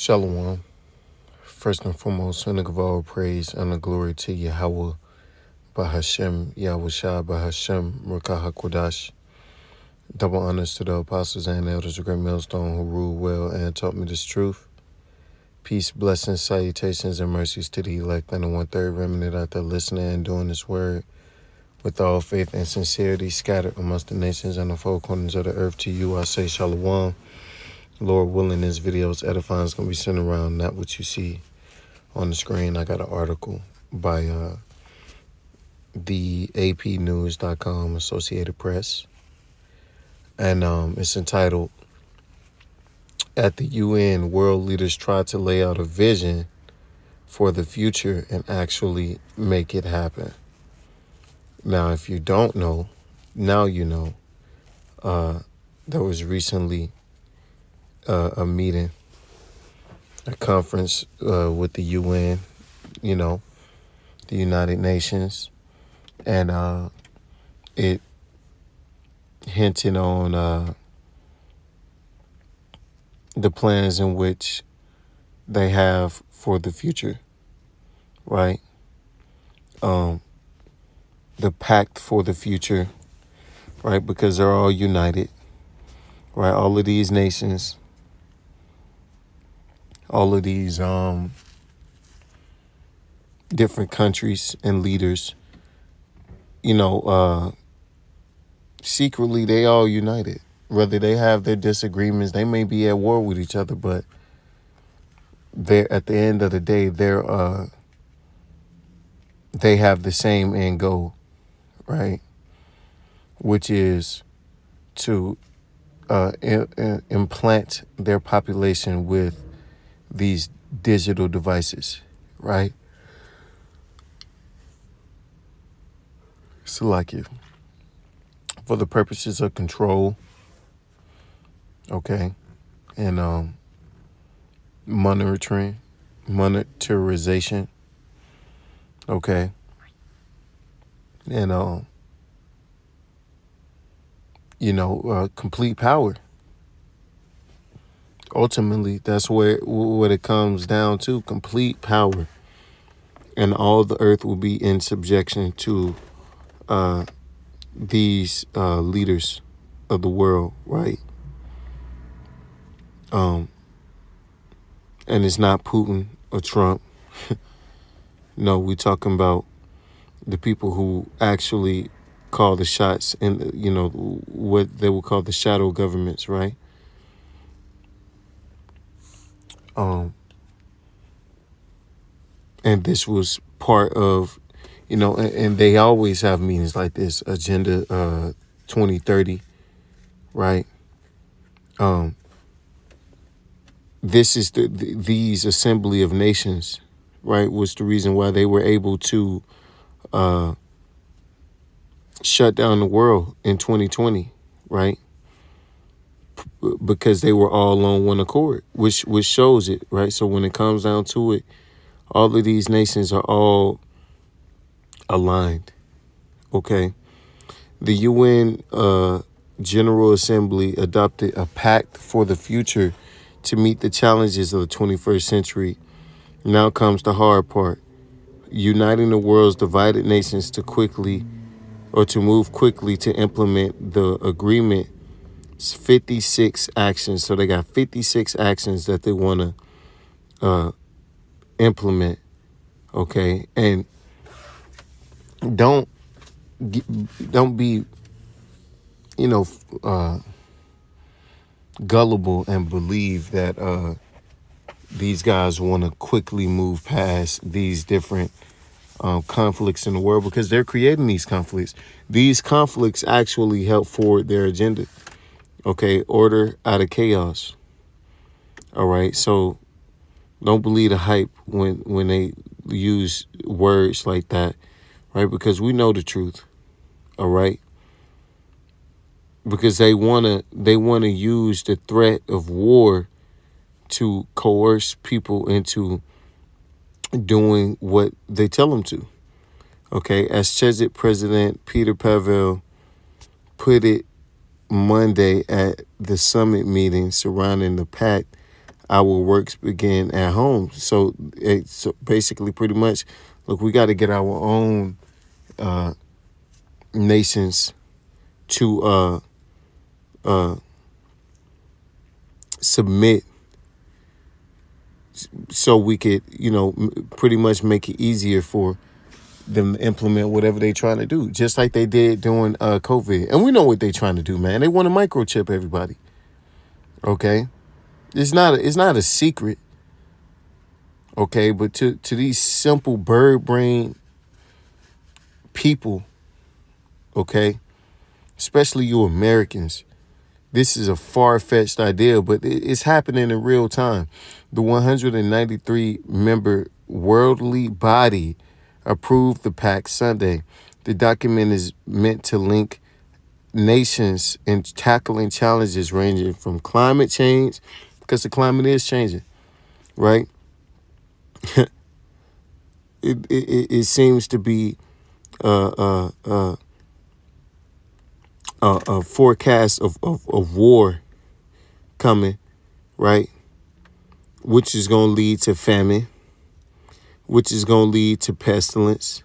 Shalom. First and foremost, sending of all praise and the glory to Yahweh, Bahashem, Yahushua, Bahashem, Ruach HaKodesh. Double honors to the apostles and elders of Great Millstone who ruled well and taught me this truth. Peace, blessings, salutations, and mercies to the elect and the one-third remnant out there listening and doing this word with all faith and sincerity scattered amongst the nations and the four corners of the earth. To you I say shalom. Lord willing, this video's edifying is going to be centered around not what you see on the screen. I got an article by the APnews.com, Associated Press, and it's entitled, "At the UN, World Leaders Try to Lay Out a Vision for the Future and Actually Make It Happen." Now, if you don't know, now you know. There was recently a meeting, a conference with the UN, the United Nations, and it hinted on the plans in which they have for the future, right? The Pact for the future, right? Because they're all united, right? All of these nations, all of these different countries and leaders, secretly they all united. Whether they have their disagreements, they may be at war with each other, but they're, at the end of the day, they have the same end goal, right? Which is to implant their population with these digital devices, right? So like you, for the purposes of control, okay, and monetarization, okay, and complete power. Ultimately, that's what it comes down to: complete power, and all the earth will be in subjection to these leaders of the world, right? And it's not Putin or Trump. No, we're talking about the people who actually call the shots, and what they would call the shadow governments, right? And this was part of, and they always have meetings like this, Agenda 2030, right? This is these assembly of nations, right, was the reason why they were able to shut down the world in 2020, right? Because they were all on one accord, which shows it, right? So when it comes down to it, all of these nations are all aligned, okay? The UN General Assembly adopted a pact for the future to meet the challenges of the 21st century. Now comes the hard part: uniting the world's divided nations to move quickly to implement the agreement. 56 actions. So they got 56 actions that they want to implement. Okay. And don't be, gullible and believe that these guys want to quickly move past these different conflicts in the world, because they're creating these conflicts. These conflicts actually help forward their agenda. Okay, order out of chaos. All right, so don't believe the hype when they use words like that, right? Because we know the truth. All right, because they wanna use the threat of war to coerce people into doing what they tell them to. Okay, as Czech President Peter Pavel put it Monday at the summit meeting surrounding the Pact, our works begin at home. So it's basically pretty much, look, we got to get our own nations to submit, so we could, pretty much make it easier for them to implement whatever they trying to do, just like they did during COVID. And we know what they trying to do, man. They want to microchip everybody. Okay, it's not a secret. Okay, but to these simple bird brain people, okay, especially you Americans, this is a far-fetched idea, but it's happening in real time. The 193 member worldly body approved the Pact Sunday. The document is meant to link nations in tackling challenges ranging from climate change, because the climate is changing, right? It seems to be a forecast of war coming, right? Which is going to lead to famine, which is going to lead to pestilence,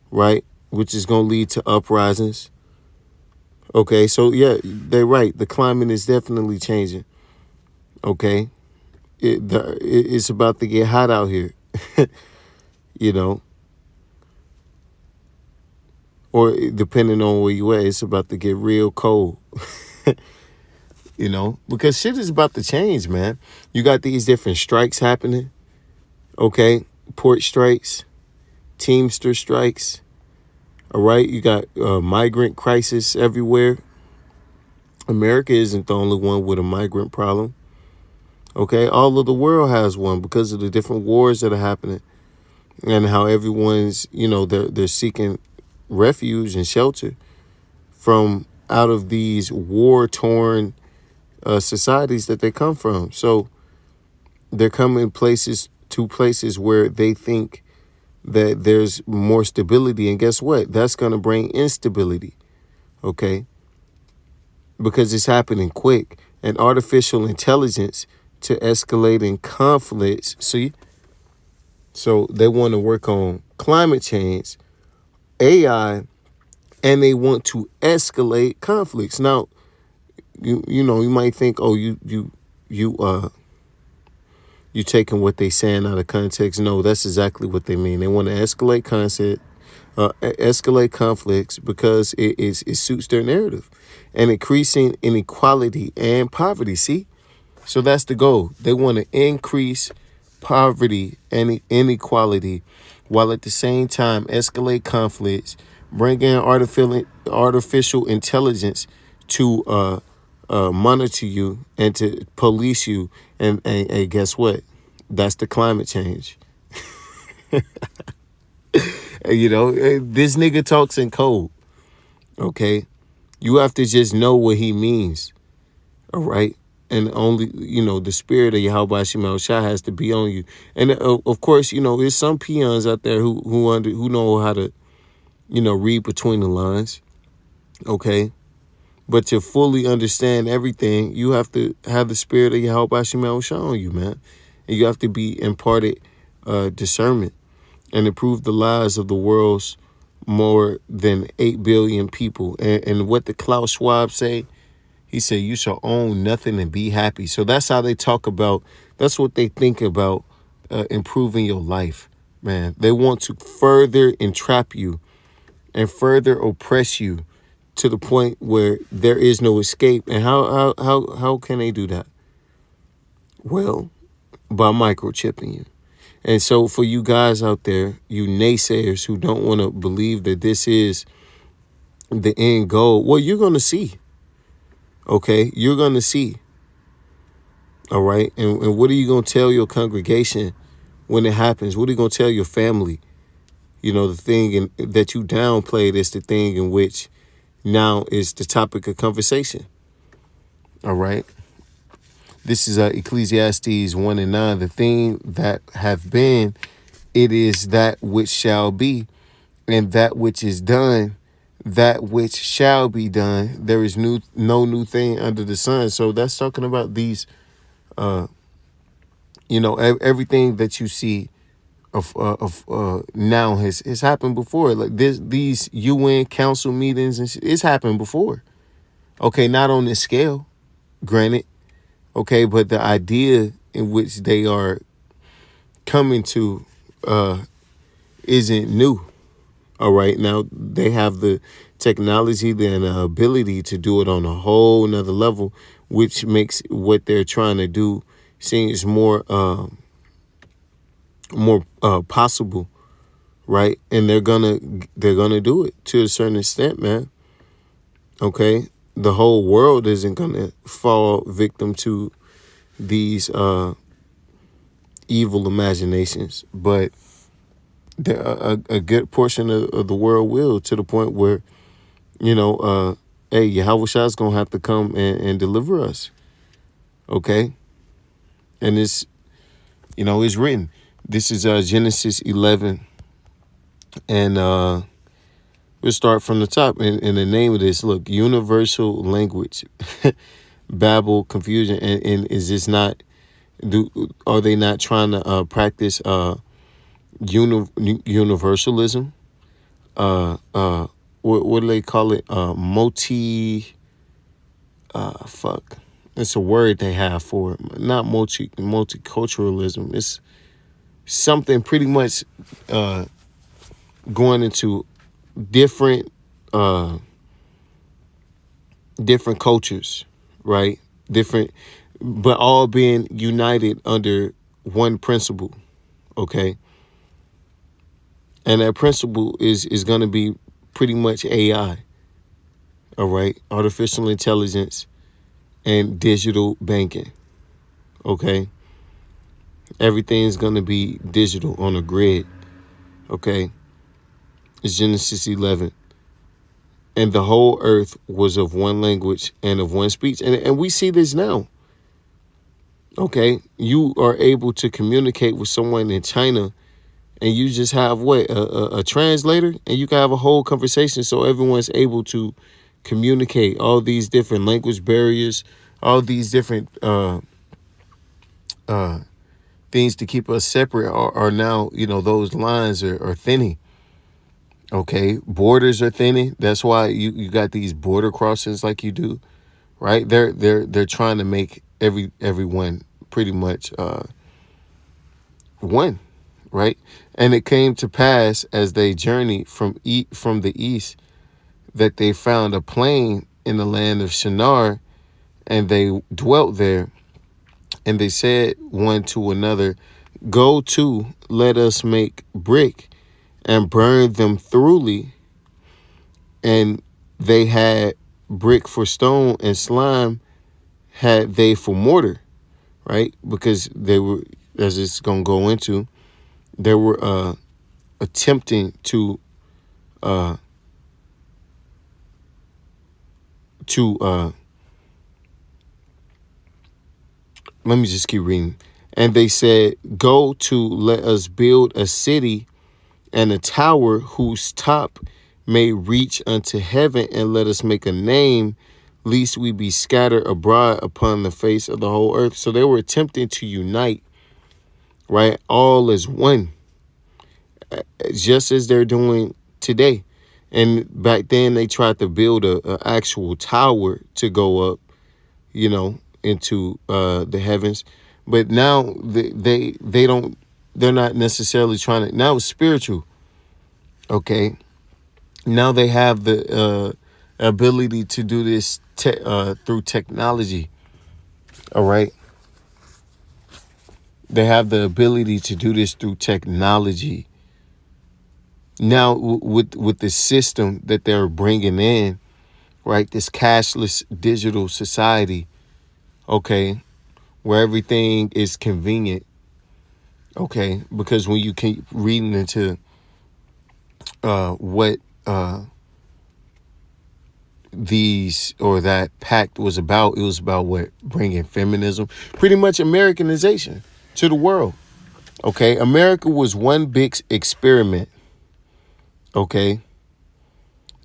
right? Which is going to lead to uprisings. Okay, so yeah, they're right. The climate is definitely changing. Okay, it's about to get hot out here, you know, or depending on where you at, it's about to get real cold. Because shit is about to change, man. You got these different strikes happening, okay? Port strikes, Teamster strikes, all right? You got migrant crisis everywhere. America isn't the only one with a migrant problem, okay? All of the world has one because of the different wars that are happening and how everyone's, they're seeking refuge and shelter from out of these war-torn societies that they come from. So they're coming to places where they think that there's more stability. And guess what? That's going to bring instability. Okay. Because it's happening quick. And artificial intelligence to escalating conflicts. See? So they want to work on climate change, AI, and they want to escalate conflicts. Now, you might think, oh, you taking what they saying out of context. No, that's exactly what they mean. They want to escalate escalate conflicts because it suits their narrative, and increasing inequality and poverty. See, so that's the goal. They want to increase poverty and inequality, while at the same time escalate conflicts, bring in artificial intelligence to monitor you and to police you. And guess what? That's the climate change. This nigga talks in code. Okay. You have to just know what he means. All right. And only, the spirit of Yahweh Shema Shah has to be on you. And of course, there's some peons out there who know how to, read between the lines. Okay. But to fully understand everything, you have to have the spirit of Yahweh Shema Shah on you, man. And you have to be imparted discernment and improve the lives of the world's more than 8 billion people. And what did Klaus Schwab say? He said, you shall own nothing and be happy. So that's how they talk about, that's what they think about improving your life, man. They want to further entrap you and further oppress you to the point where there is no escape. And how can they do that? Well, by microchipping you. And so for you guys out there, you naysayers who don't want to believe that this is the end goal, well, you're going to see. Okay, you're going to see. All right. And what are you going to tell your congregation when it happens? What are you going to tell your family? The thing that you downplayed is the thing in which now is the topic of conversation. All right. This is Ecclesiastes 1:9. The thing that have been, it is that which shall be, and that which is done, that which shall be done. There is no new thing under the sun. So that's talking about these Everything that you see of now has happened before. Like these UN council meetings and shit, it's happened before. Okay, not on this scale, granted. Okay, but the idea in which they are coming to isn't new. All right, now they have the technology and the ability to do it on a whole nother level, which makes what they're trying to do seems more possible, right? And they're gonna do it to a certain extent, man. Okay, the whole world isn't gonna fall victim to these evil imaginations, but a good portion of the world will, to the point where hey, Yahweh Shah's gonna have to come and deliver us. Okay, and it's written. This is Genesis 11, and we'll start from the top. And the name of this, look, universal language, Babel, confusion, and is this not? Are they not trying to practice universalism? What do they call it? Fuck. It's a word they have for it. Not multiculturalism. It's something pretty much going into different different cultures, right? Different, but all being united under one principle. Okay. And that principle is going to be pretty much AI. All right. Artificial intelligence and digital banking. Okay. Everything's going to be digital on a grid. Okay. It's Genesis 11. And the whole earth was of one language and of one speech. And we see this now. Okay. You are able to communicate with someone in China, and you just have what? A translator, and you can have a whole conversation, so everyone's able to communicate. All these different language barriers, all these different things to keep us separate are now, those lines are thinning. Okay, borders are thinning. That's why you got these border crossings like you do, right? They're trying to make everyone pretty much one. Right? And it came to pass as they journeyed from the east that they found a plain in the land of Shinar, and they dwelt there. And they said one to another, "Go to, let us make brick and burn them thoroughly." And they had brick for stone, and slime had they for mortar, right? Because they were, as it's going to go into, they were attempting to let me just keep reading. And they said, "Go to, let us build a city and a tower whose top may reach unto heaven, and let us make a name, lest we be scattered abroad upon the face of the whole earth." So they were attempting to unite, right? All as one, just as they're doing today. And back then they tried to build a actual tower to go up, into the heavens. But now they don't, they're not necessarily trying to, now it's spiritual. Okay. Now they have the ability to do this through technology. All right. They have the ability to do this through technology. Now, with the system that they're bringing in, right, this cashless digital society, okay, where everything is convenient, okay, because when you keep reading into what these or that pact was about, it was about what? Bringing feminism, pretty much Americanization to the world, okay? America was one big experiment. Okay.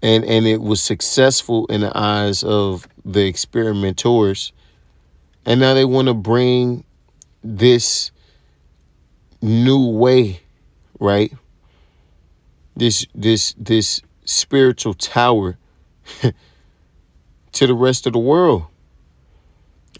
And it was successful in the eyes of the experimentors. And now they want to bring this new way, right? This spiritual tower to the rest of the world.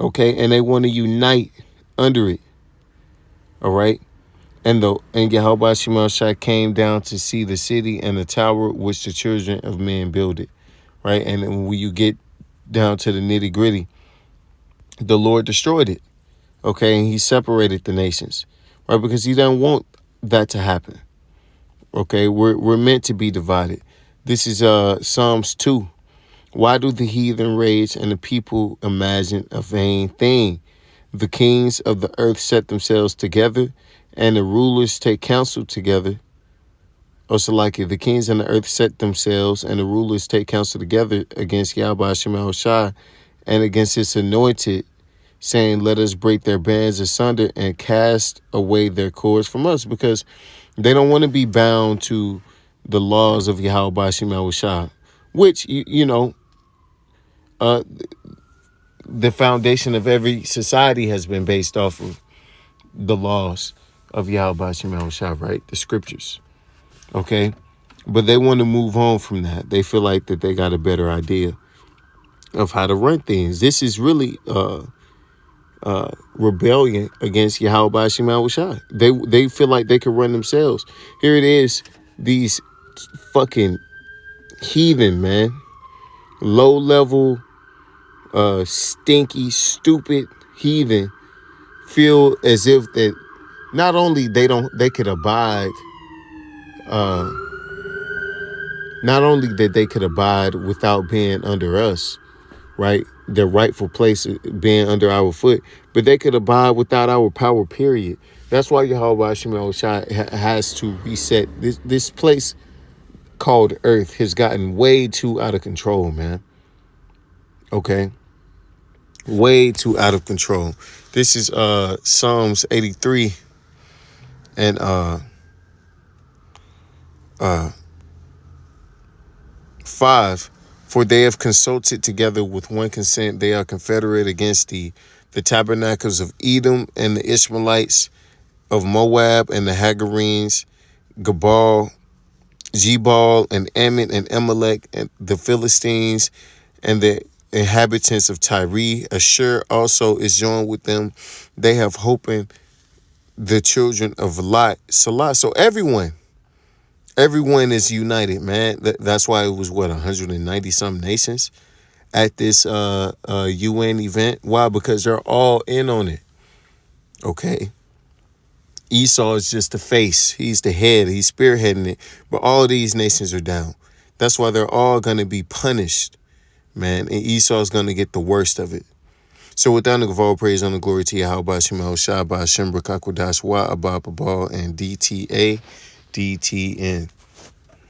Okay, and they want to unite under it. All right. And Yahweh Shemashah came down to see the city and the tower which the children of men builded. Right. And then when you get down to the nitty gritty, the Lord destroyed it. Okay. And he separated the nations. Right. Because he doesn't want that to happen. Okay. We're meant to be divided. This is Psalms 2. Why do the heathen rage and the people imagine a vain thing? The kings of the earth set themselves together, and the rulers take counsel together. Also, like it, the kings of the earth set themselves, and the rulers take counsel together against Yahweh Shema Shai and against his anointed, saying, let us break their bands asunder and cast away their cords from us, because they don't want to be bound to the laws of Yahweh Shema Shai, which, uh, the foundation of every society has been based off of the laws of Yahweh Shema Shai, right? The scriptures. Okay. But they want to move on from that. They feel like that they got a better idea of how to run things. This is really rebellion against Yahweh Shema Shai. They feel like they can run themselves. Here it is, these fucking heathen, man. Low level, stinky, stupid heathen feel as if that not only they could abide, not only that they could abide without being under us, right? Their rightful place being under our foot, but they could abide without our power, period. That's why Yahweh Shema Shai has to reset. This place called Earth has gotten way too out of control, man. Okay? Way too out of control. This is Psalms 83 and 5. For they have consulted together with one consent. They are confederate against the tabernacles of Edom and the Ishmaelites of Moab and the Hagarenes, Jebal and Ammon and Amalek and the Philistines and the inhabitants of Tyre. Ashur also is joined with them. They have holpen the children of Lot. Salah. So everyone is united, man. That's why it was 190 some nations at this UN event. Why? Because they're all in on it. Okay. Esau is just the face. He's the head. He's spearheading it. But all these nations are down. That's why they're all going to be punished, man. And Esau is going to get the worst of it. So with that, all praise and glory to Yahweh Shema Shai, Hashem B'Kakwadash Wa Abba Babal and DTA DTN.